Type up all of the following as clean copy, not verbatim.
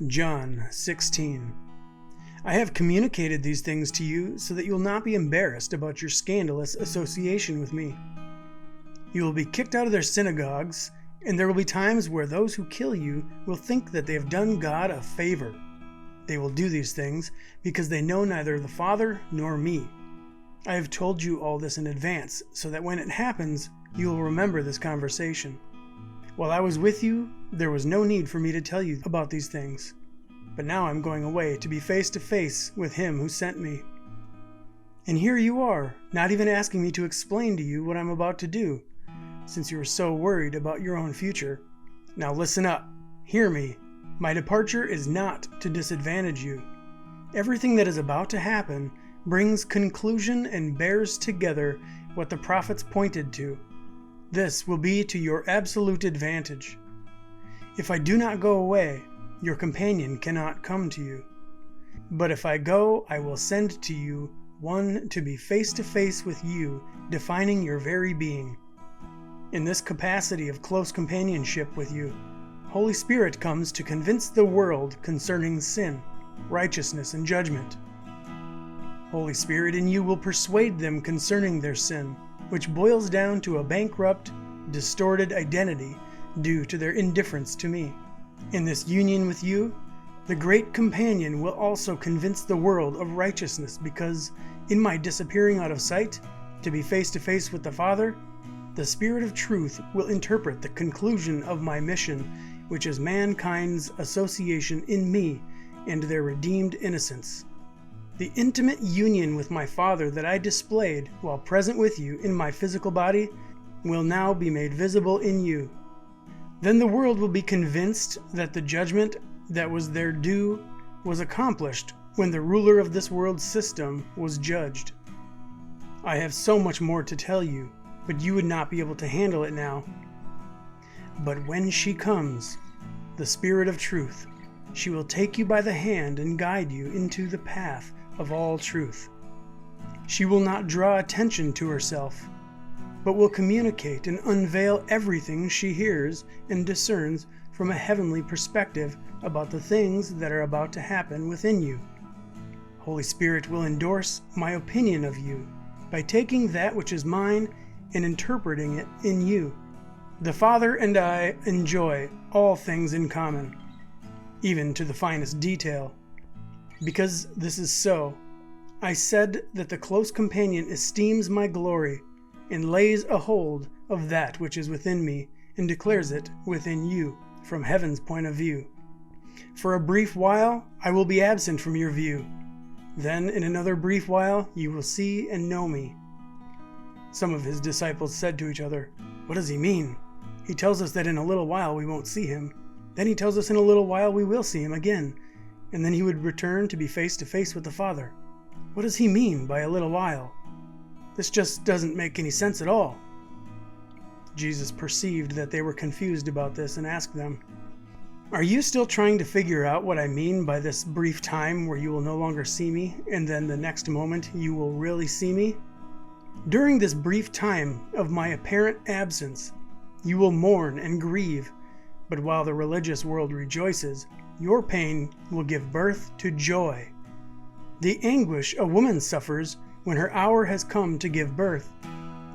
John 16. I have communicated these things to you so that you will not be embarrassed about your scandalous association with me. You will be kicked out of their synagogues, and there will be times where those who kill you will think that they have done God a favor. They will do these things because they know neither the Father nor me. I have told you all this in advance, so that when it happens, you will remember this conversation. While I was with you, there was no need for me to tell you about these things. But now I'm going away to be face to face with him who sent me. And here you are, not even asking me to explain to you what I'm about to do, since you are so worried about your own future. Now listen up. Hear me. My departure is not to disadvantage you. Everything that is about to happen brings conclusion and bears together what the prophets pointed to. This will be to your absolute advantage. If I do not go away, your companion cannot come to you. But if I go, I will send to you one to be face to face with you, defining your very being. In this capacity of close companionship with you, Holy Spirit comes to convince the world concerning sin, righteousness, and judgment. Holy Spirit in you will persuade them concerning their sin, which boils down to a bankrupt, distorted identity due to their indifference to me. In this union with you, the great companion will also convince the world of righteousness, because in my disappearing out of sight, to be face to face with the Father, the Spirit of truth will interpret the conclusion of my mission, which is mankind's association in me and their redeemed innocence. The intimate union with my Father that I displayed while present with you in my physical body will now be made visible in you. Then the world will be convinced that the judgment that was their due was accomplished when the ruler of this world system was judged. I have so much more to tell you, but you would not be able to handle it now. But when she comes, the Spirit of truth, she will take you by the hand and guide you into the path of all truth. She will not draw attention to herself, but will communicate and unveil everything she hears and discerns from a heavenly perspective about the things that are about to happen within you. Holy Spirit will endorse my opinion of you by taking that which is mine and interpreting it in you. The Father and I enjoy all things in common, even to the finest detail. Because this is so, I said that the close companion esteems my glory and lays a hold of that which is within me and declares it within you from heaven's point of view. For a brief while I will be absent from your view. Then in another brief while you will see and know me. Some of his disciples said to each other, "What does he mean? He tells us that in a little while we won't see him. Then he tells us in a little while we will see him again. And then he would return to be face to face with the Father. What does he mean by a little while? This just doesn't make any sense at all." Jesus perceived that they were confused about this and asked them, "Are you still trying to figure out what I mean by this brief time where you will no longer see me, and then the next moment you will really see me? During this brief time of my apparent absence, you will mourn and grieve, but while the religious world rejoices, your pain will give birth to joy. The anguish a woman suffers when her hour has come to give birth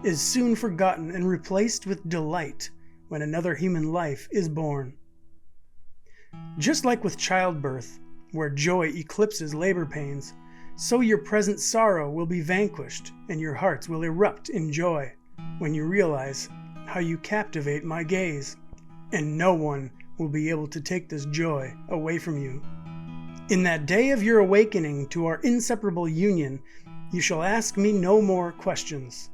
is soon forgotten and replaced with delight when another human life is born. Just like with childbirth, where joy eclipses labor pains, so your present sorrow will be vanquished and your hearts will erupt in joy when you realize how you captivate my gaze, and no one will be able to take this joy away from you. In that day of your awakening to our inseparable union, you shall ask me no more questions.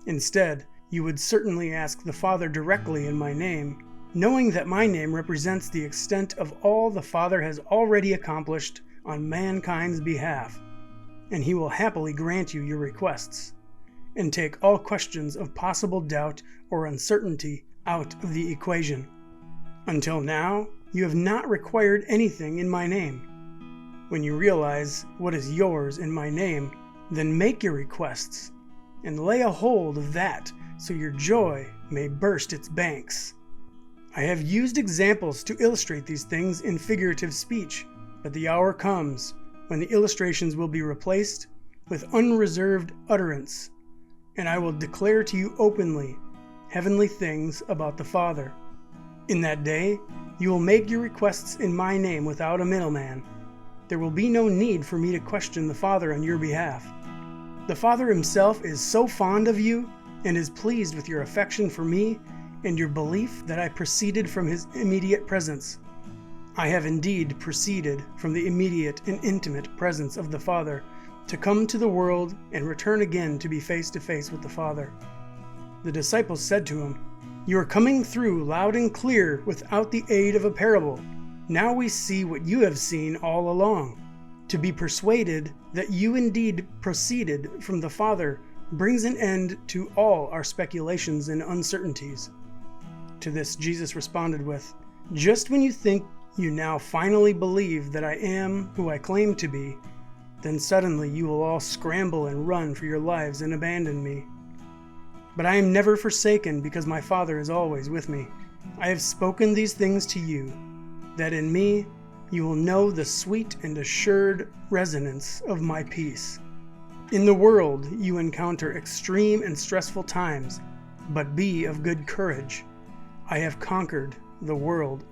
Instead, you would certainly ask the Father directly in my name, knowing that my name represents the extent of all the Father has already accomplished on mankind's behalf, and he will happily grant you your requests, and take all questions of possible doubt or uncertainty out of the equation. Until now, you have not required anything in my name. When you realize what is yours in my name, then make your requests, and lay a hold of that so your joy may burst its banks. I have used examples to illustrate these things in figurative speech, but the hour comes when the illustrations will be replaced with unreserved utterance, and I will declare to you openly heavenly things about the Father. In that day, you will make your requests in my name without a middleman. There will be no need for me to question the Father on your behalf. The Father himself is so fond of you and is pleased with your affection for me and your belief that I proceeded from his immediate presence. I have indeed proceeded from the immediate and intimate presence of the Father to come to the world and return again to be face to face with the Father. The disciples said to him, "You are coming through loud and clear without the aid of a parable. Now we see what you have seen all along. To be persuaded that you indeed proceeded from the Father brings an end to all our speculations and uncertainties." To this Jesus responded with, "Just when you think you now finally believe that I am who I claim to be, then suddenly you will all scramble and run for your lives and abandon me. But I am never forsaken because my Father is always with me. I have spoken these things to you, that in me you will know the sweet and assured resonance of my peace. In the world you encounter extreme and stressful times, but be of good courage. I have conquered the world."